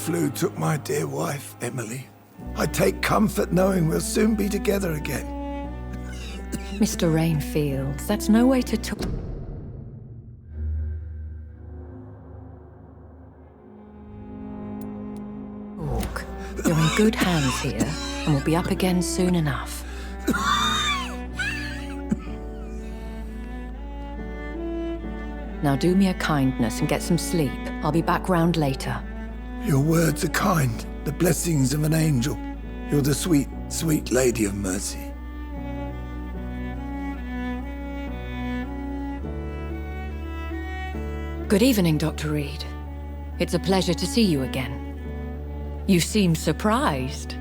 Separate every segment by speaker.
Speaker 1: flu took my dear wife, Emily. I take comfort knowing we'll soon be together again.
Speaker 2: Mr. Rainfield, that's no way to talk. You're in good hands here, and we'll be up again soon enough. Now do me a kindness and get some sleep. I'll be back round later.
Speaker 1: Your words are kind, the blessings of an angel. You're the sweet, sweet lady of mercy.
Speaker 2: Good evening, Dr. Reid. It's a pleasure to see you again. You seem surprised.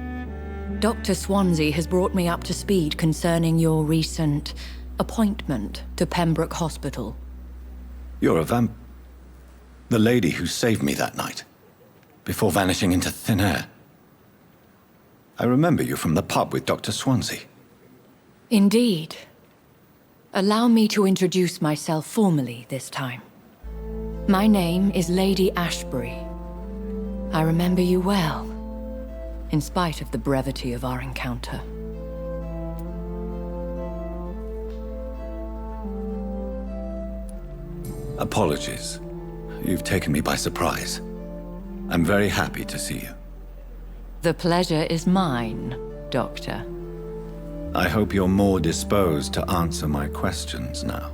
Speaker 2: Dr. Swansea has brought me up to speed concerning your recent appointment to Pembroke Hospital.
Speaker 3: You're a the lady who saved me that night, before vanishing into thin air. I remember you from the pub with Dr. Swansea.
Speaker 2: Indeed. Allow me to introduce myself formally this time. My name is Lady Ashbury. I remember you well, in spite of the brevity of our encounter.
Speaker 3: Apologies. You've taken me by surprise. I'm very happy to see you.
Speaker 2: The pleasure is mine, Doctor.
Speaker 3: I hope you're more disposed to answer my questions now.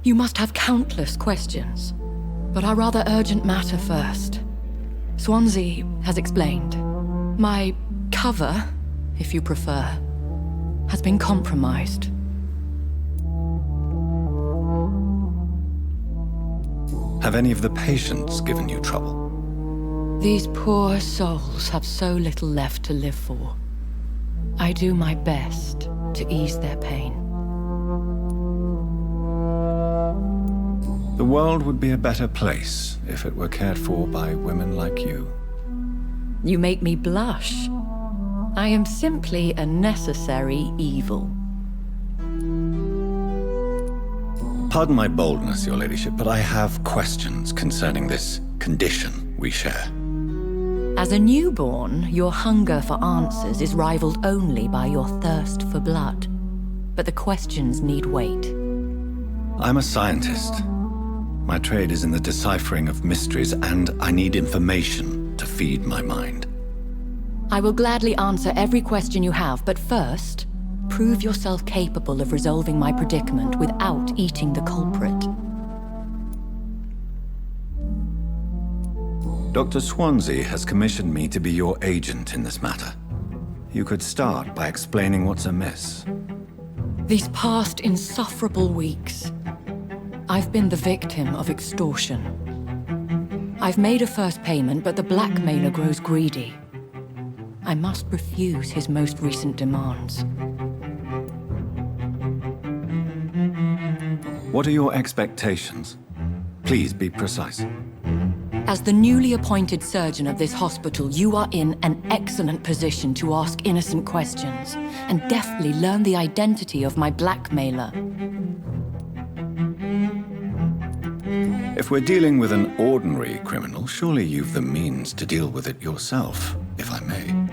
Speaker 2: You must have countless questions, but our rather urgent matter first. Swansea has explained. My cover, if you prefer, has been compromised.
Speaker 3: Have any of the patients given you trouble?
Speaker 2: These poor souls have so little left to live for. I do my best to ease their pain.
Speaker 3: The world would be a better place if it were cared for by women like you.
Speaker 2: You make me blush. I am simply a necessary evil.
Speaker 3: Pardon my boldness, Your Ladyship, but I have questions concerning this condition we share.
Speaker 2: As a newborn, your hunger for answers is rivaled only by your thirst for blood. But the questions need wait.
Speaker 3: I'm a scientist. My trade is in the deciphering of mysteries, and I need information to feed my mind.
Speaker 2: I will gladly answer every question you have, but first, prove yourself capable of resolving my predicament without eating the culprit.
Speaker 3: Dr. Swansea has commissioned me to be your agent in this matter. You could start by explaining what's amiss.
Speaker 2: These past insufferable weeks, I've been the victim of extortion. I've made a first payment, but the blackmailer grows greedy. I must refuse his most recent demands.
Speaker 3: What are your expectations? Please be precise.
Speaker 2: As the newly appointed surgeon of this hospital, you are in an excellent position to ask innocent questions and deftly learn the identity of my blackmailer.
Speaker 3: If we're dealing with an ordinary criminal, surely you've the means to deal with it yourself, if I may.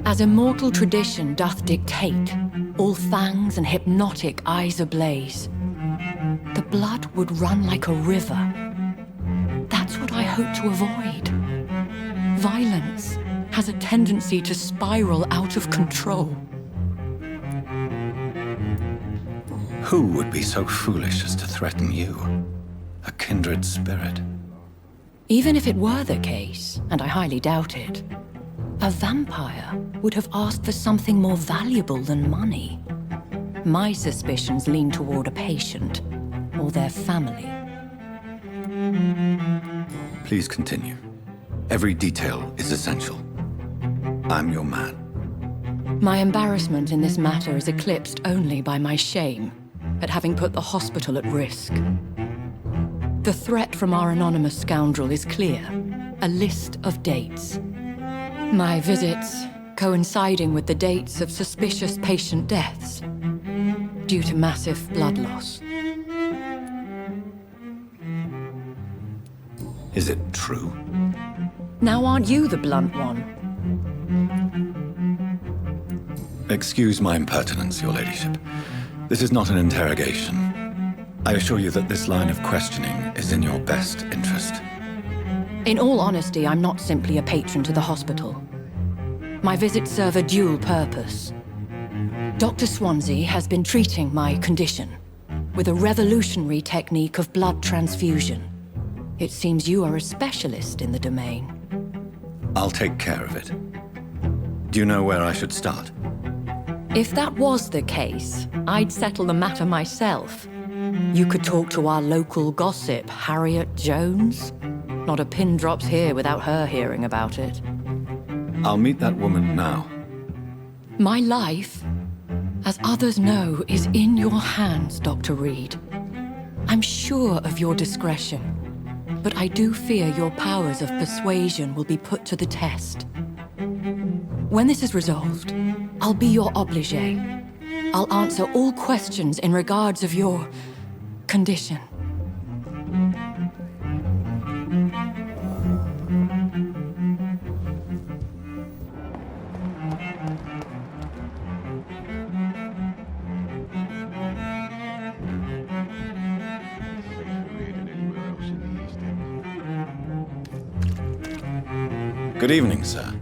Speaker 2: As immortal tradition doth dictate, all fangs and hypnotic eyes ablaze, the blood would run like a river. That's what I hope to avoid. Violence has a tendency to spiral out of control.
Speaker 3: Who would be so foolish as to threaten you? A kindred spirit.
Speaker 2: Even if it were the case, and I highly doubt it, a vampire would have asked for something more valuable than money. My suspicions lean toward a patient or their family.
Speaker 3: Please continue. Every detail is essential. I'm your man.
Speaker 2: My embarrassment in this matter is eclipsed only by my shame at having put the hospital at risk. The threat from our anonymous scoundrel is clear. A list of dates. My visits coinciding with the dates of suspicious patient deaths due to massive blood loss.
Speaker 3: Is it true?
Speaker 2: Now aren't you the blunt one?
Speaker 3: Excuse my impertinence, your ladyship. This is not an interrogation. I assure you that this line of questioning is in your best interest.
Speaker 2: In all honesty, I'm not simply a patron to the hospital. My visits serve a dual purpose. Dr. Swansea has been treating my condition with a revolutionary technique of blood transfusion. It seems you are a specialist in the domain.
Speaker 3: I'll take care of it. Do you know where I should start?
Speaker 2: If that was the case, I'd settle the matter myself. You could talk to our local gossip, Harriet Jones. Not a pin drops here without her hearing about it.
Speaker 3: I'll meet that woman now.
Speaker 2: My life, as others know, is in your hands, Dr. Reid. I'm sure of your discretion, but I do fear your powers of persuasion will be put to the test. When this is resolved, I'll be your obligé. I'll answer all questions in regards of your condition.
Speaker 3: Good evening, sir.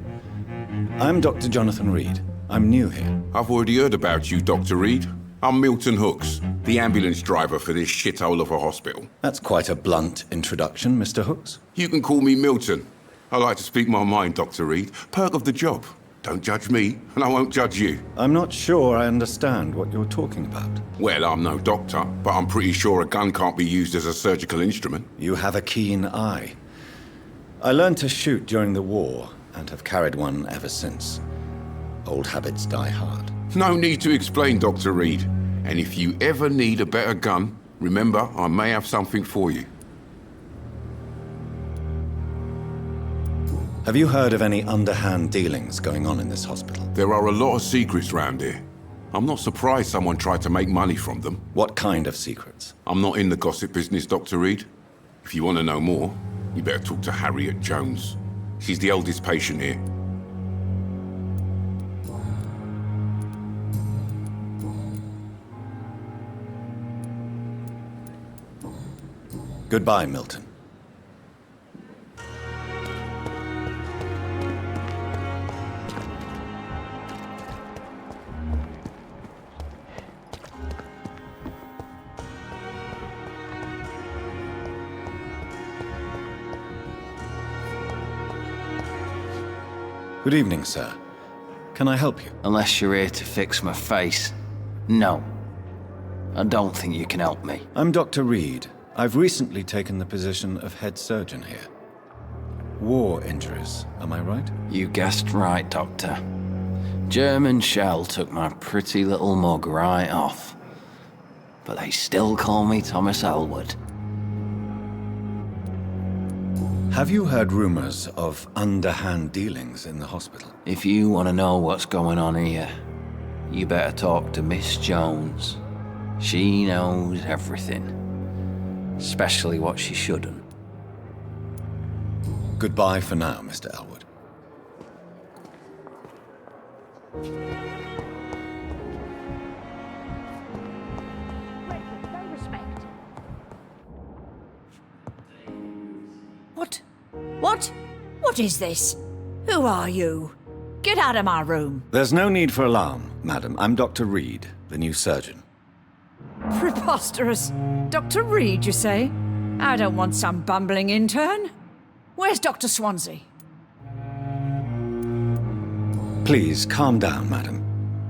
Speaker 3: I'm Dr. Jonathan Reid. I'm new here.
Speaker 4: I've already heard about you, Dr. Reid. I'm Milton Hooks, the ambulance driver for this shithole of a hospital.
Speaker 3: That's quite a blunt introduction, Mr. Hooks.
Speaker 4: You can call me Milton. I like to speak my mind, Dr. Reid. Perk of the job. Don't judge me, and I won't judge you.
Speaker 3: I'm not sure I understand what you're talking about.
Speaker 4: Well, I'm no doctor, but I'm pretty sure a gun can't be used as a surgical instrument.
Speaker 3: You have a keen eye. I learned to shoot during the war and have carried one ever since. Old habits die hard.
Speaker 4: No need to explain, Dr. Reid. And if you ever need a better gun, remember, I may have something for you.
Speaker 3: Have you heard of any underhand dealings going on in this hospital?
Speaker 4: There are a lot of secrets round here. I'm not surprised someone tried to make money from them.
Speaker 3: What kind of secrets?
Speaker 4: I'm not in the gossip business, Dr. Reid. If you want to know more, you better talk to Harriet Jones. She's the oldest patient here.
Speaker 3: Goodbye, Milton. Good evening, sir. Can I help you?
Speaker 5: Unless you're here to fix my face. No. I don't think you can help me.
Speaker 3: I'm Dr. Reid. I've recently taken the position of head surgeon here. War injuries, am I right?
Speaker 5: You guessed right, Doctor. German shell took my pretty little mug right off. But they still call me Thomas Elwood.
Speaker 3: Have you heard rumors of underhand dealings in the hospital?
Speaker 5: If you want to know what's going on here, you better talk to Miss Jones. She knows everything. Especially what she shouldn't.
Speaker 3: Goodbye for now, Mr. Elwood.
Speaker 6: What is this? Who are you? Get out of my room.
Speaker 3: There's no need for alarm, madam. I'm Dr. Reid, the new surgeon.
Speaker 6: Preposterous. Dr. Reid, you say? I don't want some bumbling intern. Where's Dr. Swansea?
Speaker 3: Please, calm down, madam.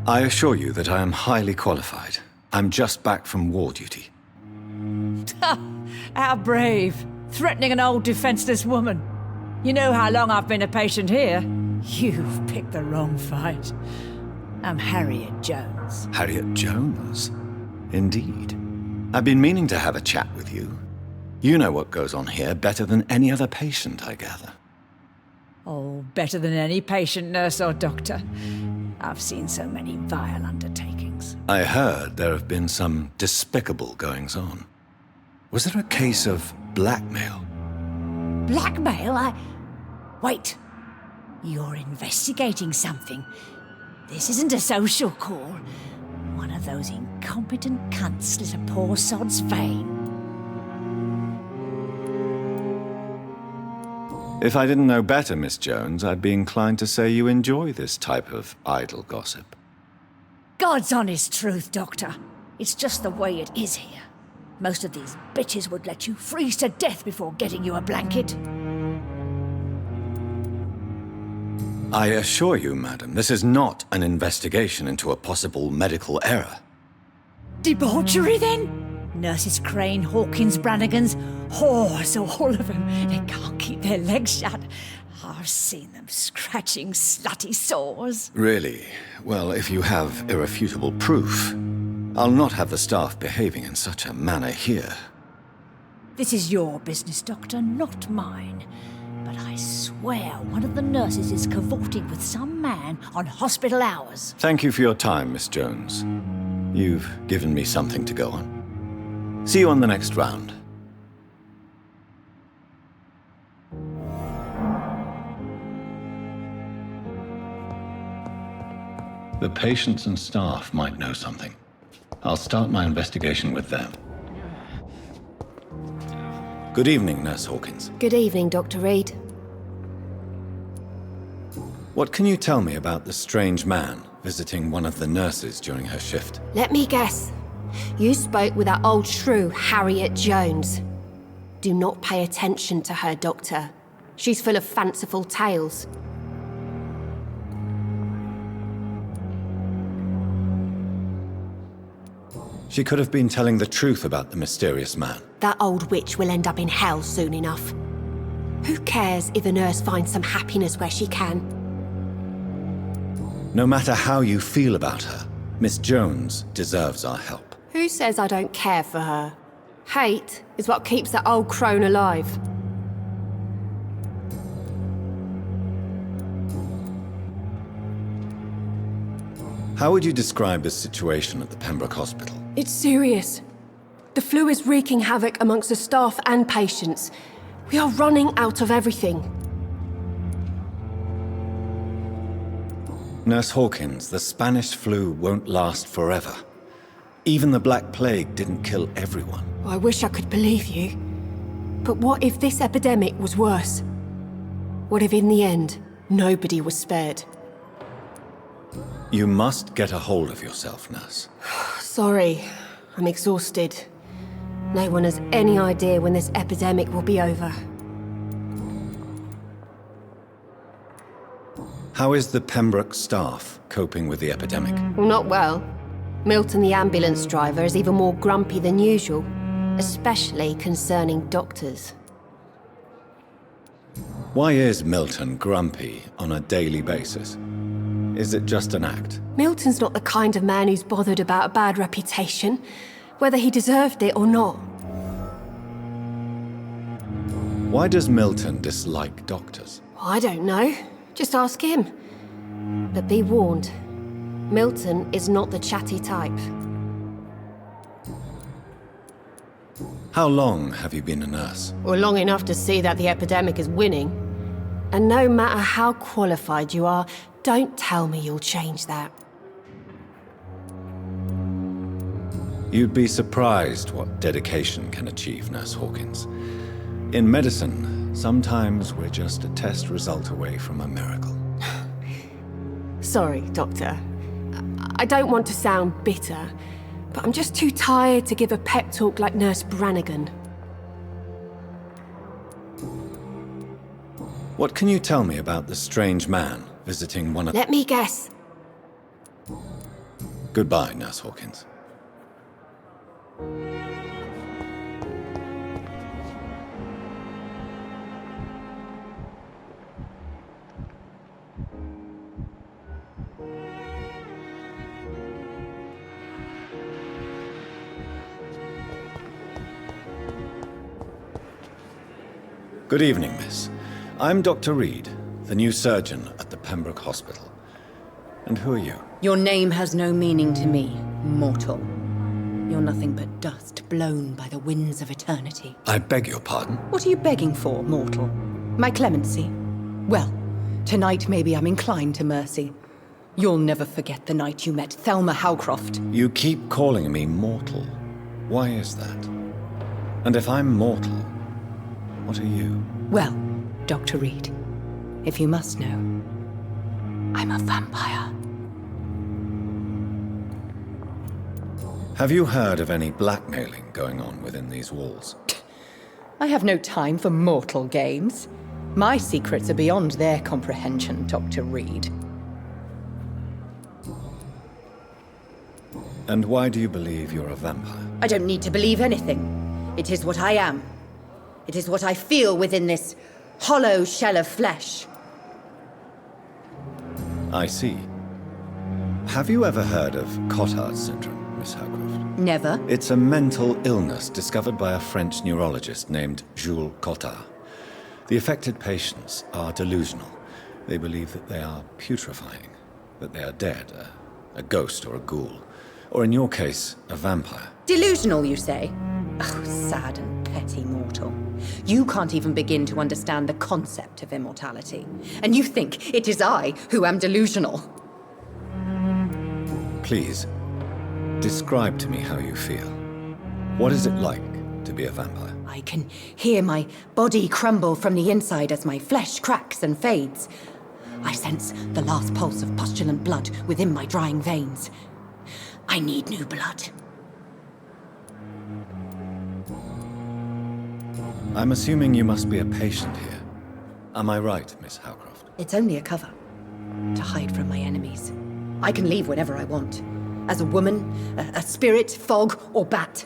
Speaker 3: I assure you that I am highly qualified. I'm just back from war duty.
Speaker 6: How brave. Threatening an old defenseless woman. You know how long I've been a patient here? You've picked the wrong fight. I'm Harriet Jones.
Speaker 3: Harriet Jones? Indeed. I've been meaning to have a chat with you. You know what goes on here better than any other patient, I gather.
Speaker 6: Oh, better than any patient, nurse or doctor. I've seen so many vile undertakings.
Speaker 3: I heard there have been some despicable goings-on. Was there a case of blackmail?
Speaker 6: Blackmail? Wait. You're investigating something. This isn't a social call. One of those incompetent cunts slit a poor sod's vein.
Speaker 3: If I didn't know better, Miss Jones, I'd be inclined to say you enjoy this type of idle gossip.
Speaker 6: God's honest truth, Doctor. It's just the way it is here. Most of these bitches would let you freeze to death before getting you a blanket.
Speaker 3: I assure you, madam, this is not an investigation into a possible medical error.
Speaker 6: Debauchery, then? Nurses Crane, Hawkins, Brannigans, whores, all of them. They can't keep their legs shut. I've seen them scratching slutty sores.
Speaker 3: Really? Well, if you have irrefutable proof, I'll not have the staff behaving in such a manner here.
Speaker 6: This is your business, Doctor, not mine. But I swear one of the nurses is cavorting with some man on hospital hours.
Speaker 3: Thank you for your time, Miss Jones. You've given me something to go on. See you on the next round. The patients and staff might know something. I'll start my investigation with them. Good evening, Nurse Hawkins.
Speaker 7: Good evening, Dr. Reid.
Speaker 3: What can you tell me about the strange man visiting one of the nurses during her shift?
Speaker 7: Let me guess. You spoke with that old shrew, Harriet Jones. Do not pay attention to her, Doctor. She's full of fanciful tales.
Speaker 3: She could have been telling the truth about the mysterious man.
Speaker 7: That old witch will end up in hell soon enough. Who cares if a nurse finds some happiness where she can?
Speaker 3: No matter how you feel about her, Miss Jones deserves our help.
Speaker 7: Who says I don't care for her? Hate is what keeps that old crone alive.
Speaker 3: How would you describe the situation at the Pembroke Hospital?
Speaker 7: It's serious. The flu is wreaking havoc amongst the staff and patients. We are running out of everything.
Speaker 3: Nurse Hawkins, the Spanish flu won't last forever. Even the Black Plague didn't kill everyone.
Speaker 7: I wish I could believe you. But what if this epidemic was worse? What if in the end, nobody was spared?
Speaker 3: You must get a hold of yourself, nurse.
Speaker 7: Sorry, I'm exhausted. No one has any idea when this epidemic will be over.
Speaker 3: How is the Pembroke staff coping with the epidemic?
Speaker 7: Well, not well. Milton, the ambulance driver, is even more grumpy than usual, especially concerning doctors.
Speaker 3: Why is Milton grumpy on a daily basis? Is it just an act?
Speaker 7: Milton's not the kind of man who's bothered about a bad reputation, whether he deserved it or not.
Speaker 3: Why does Milton dislike doctors?
Speaker 7: I don't know. Just ask him. But be warned, Milton is not the chatty type.
Speaker 3: How long have you been a nurse?
Speaker 7: Well, long enough to see that the epidemic is winning. And no matter how qualified you are, don't tell me you'll change that.
Speaker 3: You'd be surprised what dedication can achieve, Nurse Hawkins. In medicine, sometimes we're just a test result away from a miracle.
Speaker 7: Sorry, Doctor. I don't want to sound bitter, but I'm just too tired to give a pep talk like Nurse Brannigan.
Speaker 3: What can you tell me about the strange man visiting one of...
Speaker 7: Let me guess.
Speaker 3: Goodbye, Nurse Hawkins. Good evening, miss. I'm Dr. Reid, the new surgeon at the Pembroke Hospital. And who are you?
Speaker 8: Your name has no meaning to me, mortal. You're nothing but dust blown by the winds of eternity.
Speaker 3: I beg your pardon?
Speaker 8: What are you begging for, mortal? My clemency? Well, tonight maybe I'm inclined to mercy. You'll never forget the night you met Thelma Howcroft.
Speaker 3: You keep calling me mortal. Why is that? And if I'm mortal, what are you?
Speaker 8: Well, Dr. Reid, if you must know, I'm a vampire.
Speaker 3: Have you heard of any blackmailing going on within these walls?
Speaker 8: I have no time for mortal games. My secrets are beyond their comprehension, Dr. Reid.
Speaker 3: And why do you believe you're a vampire?
Speaker 8: I don't need to believe anything. It is what I am. It is what I feel within this hollow shell of flesh.
Speaker 3: I see. Have you ever heard of Cotard's syndrome, Miss Howcroft?
Speaker 8: Never.
Speaker 3: It's a mental illness discovered by a French neurologist named Jules Cotard. The affected patients are delusional. They believe that they are putrefying, that they are dead, a ghost or a ghoul, or in your case, a vampire.
Speaker 8: Delusional, you say? Oh, sad and petty mortal. You can't even begin to understand the concept of immortality. And you think it is I who am delusional.
Speaker 3: Please, describe to me how you feel. What is it like to be a vampire?
Speaker 8: I can hear my body crumble from the inside as my flesh cracks and fades. I sense the last pulse of pustulant blood within my drying veins. I need new blood.
Speaker 3: I'm assuming you must be a patient here. Am I right, Miss Howcroft?
Speaker 8: It's only a cover to hide from my enemies. I can leave whenever I want. As a woman, a spirit, fog, or bat.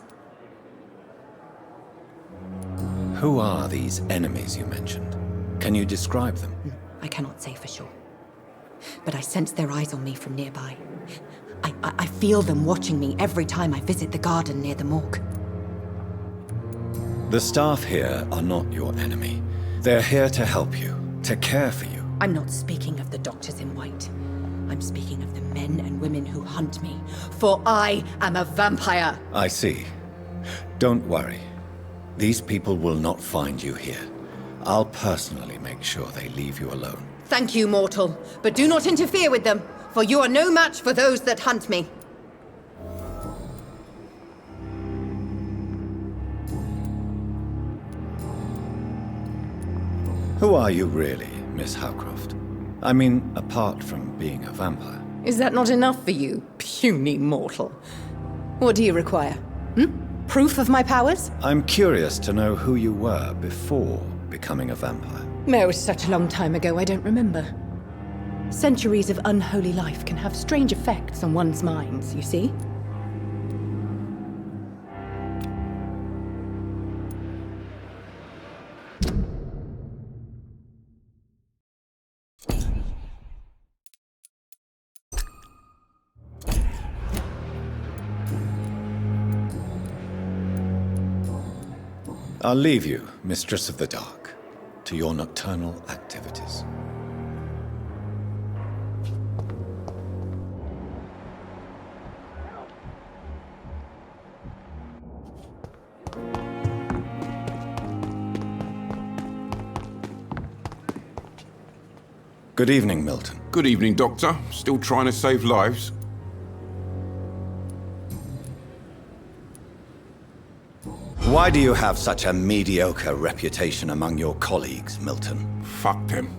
Speaker 3: Who are these enemies you mentioned? Can you describe them?
Speaker 8: I cannot say for sure. But I sense their eyes on me from nearby. I feel them watching me every time I visit the garden near the morgue.
Speaker 3: The staff here are not your enemy. They're here to help you, to care for you.
Speaker 8: I'm not speaking of the doctors in white. I'm speaking of the men and women who hunt me, for I am a vampire.
Speaker 3: I see. Don't worry. These people will not find you here. I'll personally make sure they leave you alone.
Speaker 8: Thank you, mortal, but do not interfere with them, for you are no match for those that hunt me.
Speaker 3: Who are you really, Miss Howcroft? I mean, apart from being a vampire.
Speaker 8: Is that not enough for you, puny mortal? What do you require? Proof of my powers?
Speaker 3: I'm curious to know who you were before becoming a vampire.
Speaker 8: No, it was such a long time ago, I don't remember. Centuries of unholy life can have strange effects on one's minds, you see?
Speaker 3: I'll leave you, Mistress of the Dark, to your nocturnal activities. Good evening, Milton.
Speaker 4: Good evening, Doctor. Still trying to save lives?
Speaker 3: Why do you have such a mediocre reputation among your colleagues, Milton?
Speaker 4: Fuck them.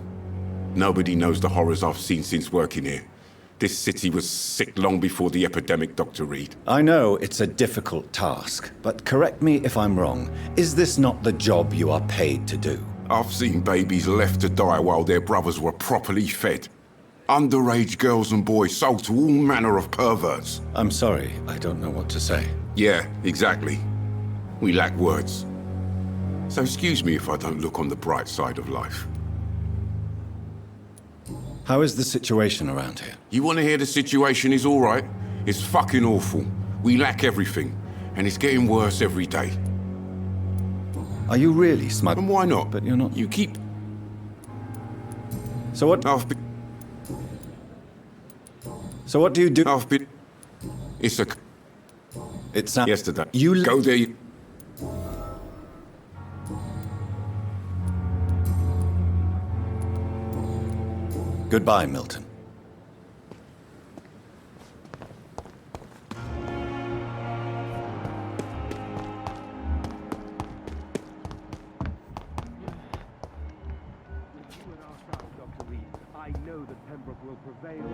Speaker 4: Nobody knows the horrors I've seen since working here. This city was sick long before the epidemic, Dr. Reid.
Speaker 3: I know it's a difficult task, but correct me if I'm wrong. Is this not the job you are paid to do?
Speaker 4: I've seen babies left to die while their brothers were properly fed. Underage girls and boys sold to all manner of perverts.
Speaker 3: I'm sorry, I don't know what to say.
Speaker 4: Yeah, exactly. We lack words. So excuse me if I don't look on the bright side of life.
Speaker 3: How is the situation around here?
Speaker 4: You want to hear the situation is all right? It's fucking awful. We lack everything, and it's getting worse every day.
Speaker 3: Are you really smug?
Speaker 4: And why not?
Speaker 3: But you're not.
Speaker 4: You keep...
Speaker 3: So what? So what do you do?
Speaker 4: It's a...
Speaker 3: It's not...
Speaker 4: Yesterday.
Speaker 3: You...
Speaker 4: Go there...
Speaker 3: Goodbye, Milton.
Speaker 9: I know that Pembroke will prevail.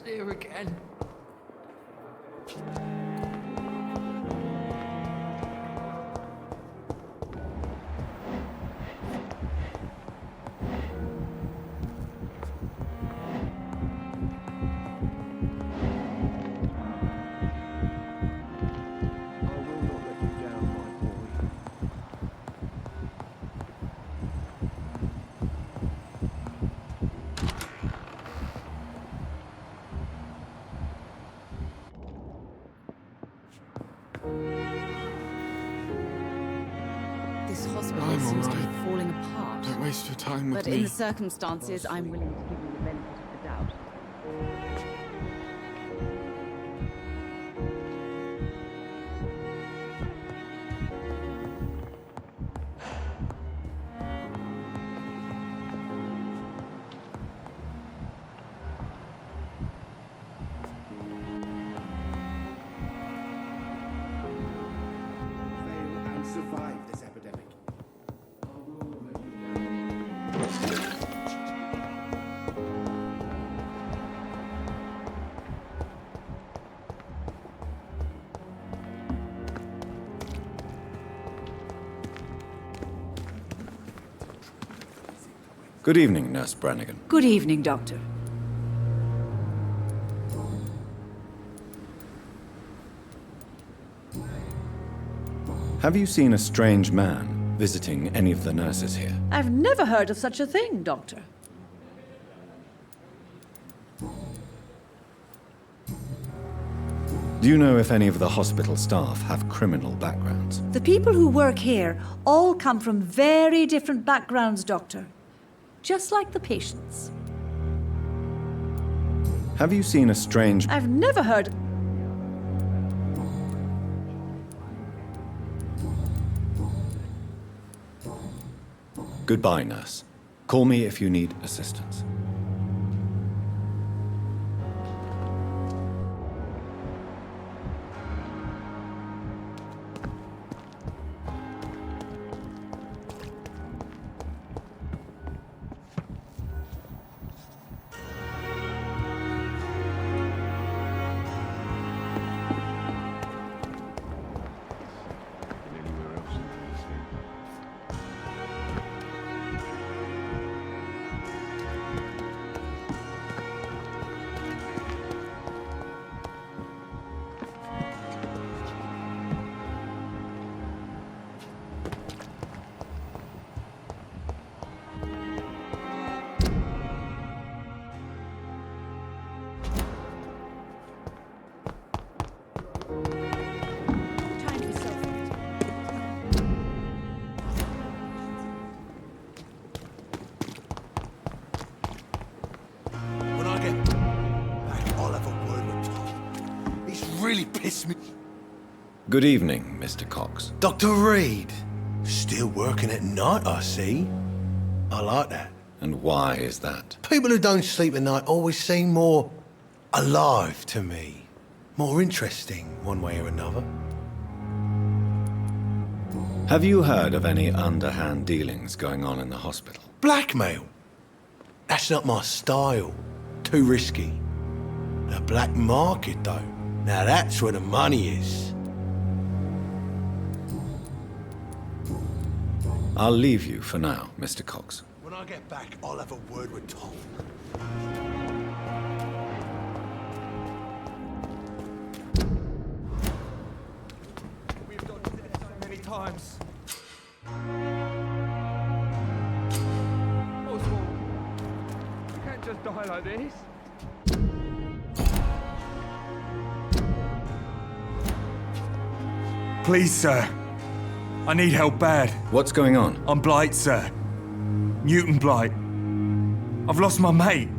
Speaker 5: Here again.
Speaker 10: This hospital
Speaker 11: I'm
Speaker 10: seems to be
Speaker 11: alright.
Speaker 10: falling apart.
Speaker 11: Don't waste your time with
Speaker 10: But
Speaker 11: me.
Speaker 10: in the circumstances, I'm willing to give you the benefit of the doubt.
Speaker 1: Fail and survive this epidemic.
Speaker 3: Good evening, Nurse Brannigan.
Speaker 6: Good evening, Doctor.
Speaker 3: Have you seen a strange man visiting any of the nurses here?
Speaker 6: I've never heard of such a thing, Doctor.
Speaker 3: Do you know if any of the hospital staff have criminal backgrounds?
Speaker 6: The people who work here all come from very different backgrounds, Doctor. Just like the patients.
Speaker 3: Have you seen a strange...
Speaker 6: I've never heard...
Speaker 3: Goodbye, nurse. Call me if you need assistance.
Speaker 1: When I get back, I'll have a word with Tom. He's really pissed me.
Speaker 3: Good evening, Mr. Cox.
Speaker 1: Dr. Reid. Still working at night, I see. I like that.
Speaker 3: And why is that?
Speaker 1: People who don't sleep at night always seem more alive to me. More interesting, one way or another.
Speaker 3: Have you heard of any underhand dealings going on in the hospital?
Speaker 1: Blackmail? That's not my style. Too risky. The black market, though. Now that's where the money is.
Speaker 3: I'll leave you for now, Mr. Cox.
Speaker 1: When I get back, I'll have a word with Tom.
Speaker 9: like this.
Speaker 11: Please, sir. I need help bad.
Speaker 3: What's going on?
Speaker 11: I'm Blight, sir. Newton Blight. I've lost my mate.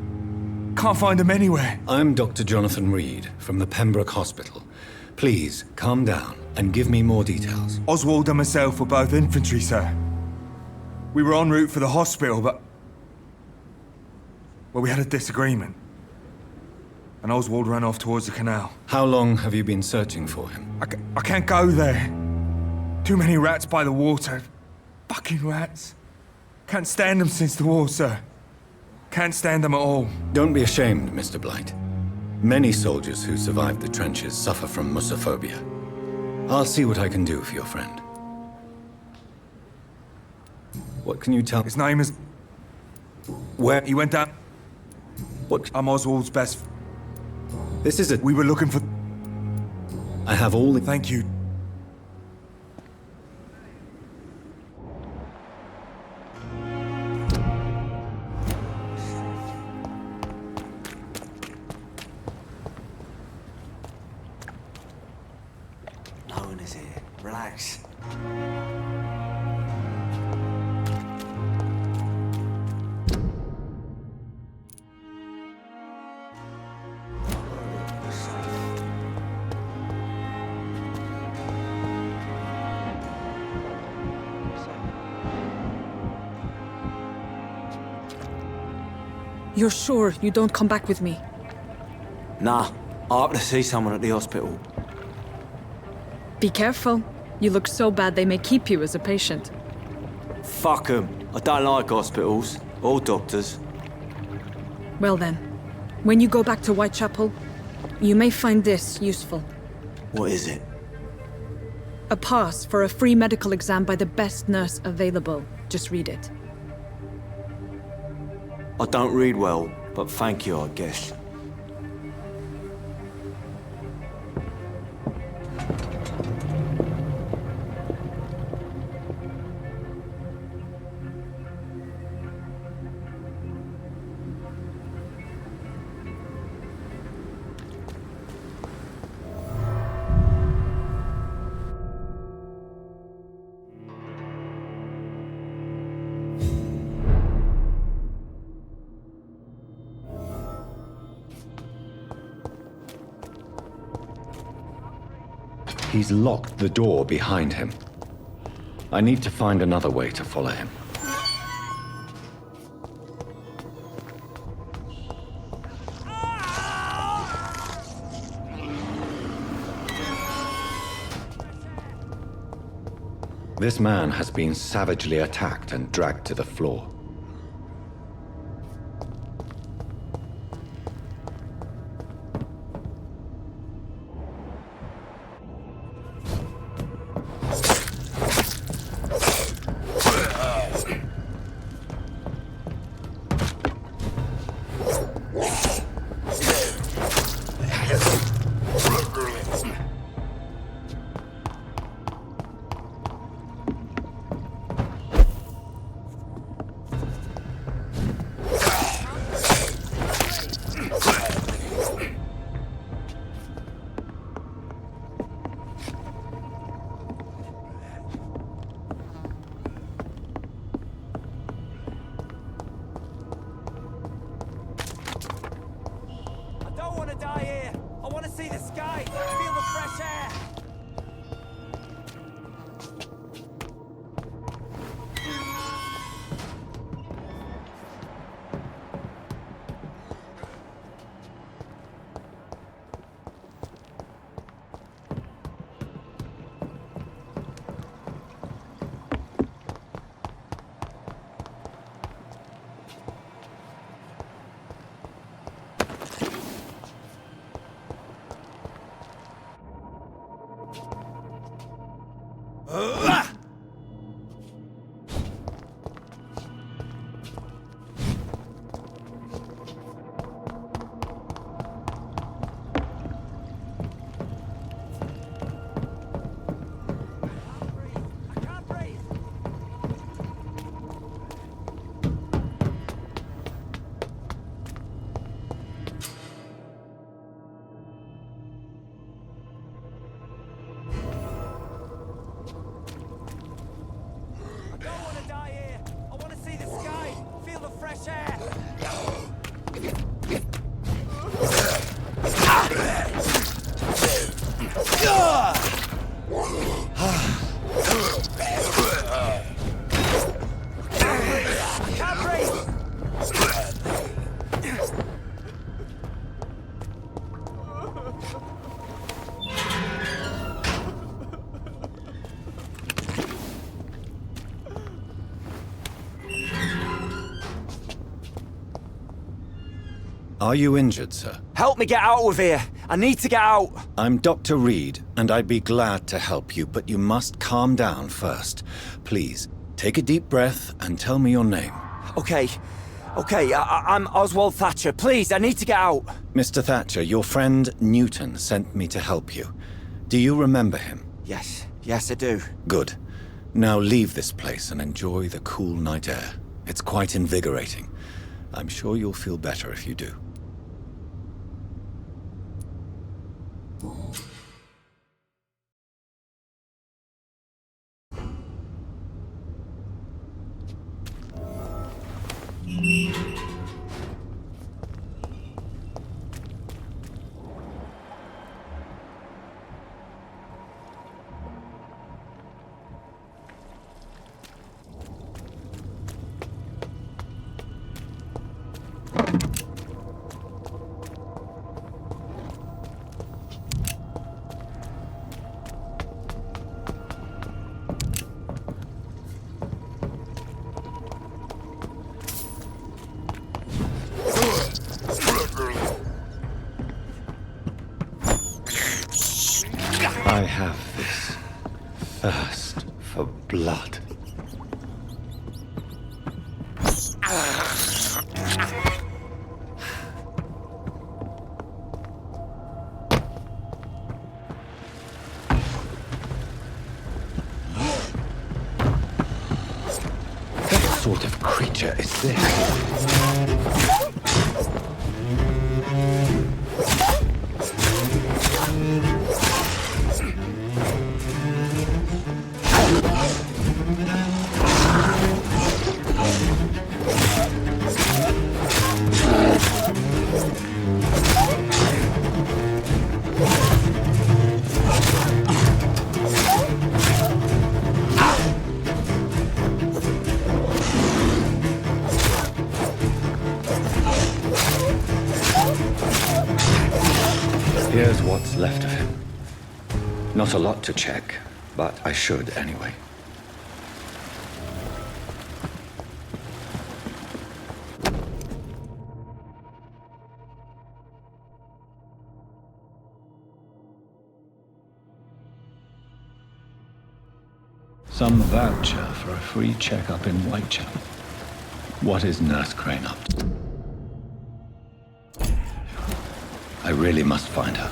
Speaker 11: Can't find him anywhere.
Speaker 3: I'm Dr. Jonathan Reid from the Pembroke Hospital. Please, calm down and give me more details.
Speaker 11: Oswald and myself were both infantry, sir. We were en route for the hospital, but... well, we had a disagreement. And Oswald ran off towards the canal.
Speaker 3: How long have you been searching for him?
Speaker 11: I can't go there. Too many rats by the water. Fucking rats. Can't stand them since the war, sir. Can't stand them at all.
Speaker 3: Don't be ashamed, Mr. Blight. Many soldiers who survived the trenches suffer from musophobia. I'll see what I can do for your friend. What can you tell?
Speaker 11: His name is...
Speaker 3: Where?
Speaker 11: He went down...
Speaker 3: What?
Speaker 11: I'm Oswald's best...
Speaker 3: This is it.
Speaker 11: We were looking for...
Speaker 3: I have all the...
Speaker 11: Thank you.
Speaker 12: No one is here. Relax.
Speaker 13: You're sure you don't come back with me?
Speaker 12: Nah, I have to see someone at the hospital.
Speaker 13: Be careful. You look so bad they may keep you as a patient.
Speaker 12: Fuck 'em. I don't like hospitals or doctors.
Speaker 13: Well then, when you go back to Whitechapel, you may find this useful.
Speaker 12: What is it?
Speaker 13: A pass for a free medical exam by the best nurse available. Just read it.
Speaker 12: I don't read well, but thank you, I guess.
Speaker 3: He's locked the door behind him. I need to find another way to follow him. This man has been savagely attacked and dragged to the floor. Are you injured, sir?
Speaker 12: Help me get out of here. I need to get out.
Speaker 3: I'm Dr. Reid, and I'd be glad to help you, but you must calm down first. Please, take a deep breath and tell me your name.
Speaker 12: Okay, I'm Oswald Thatcher. Please, I need to get out.
Speaker 3: Mr. Thatcher, your friend Newton sent me to help you. Do you remember him?
Speaker 12: Yes, I do.
Speaker 3: Good. Now leave this place and enjoy the cool night air. It's quite invigorating. I'm sure you'll feel better if you do. I have this thirst for blood. What sort of creature is this? Here's what's left of him. Not a lot to check, but I should anyway. Some voucher for a free checkup in Whitechapel. What is Nurse Crane up to? I really must find her.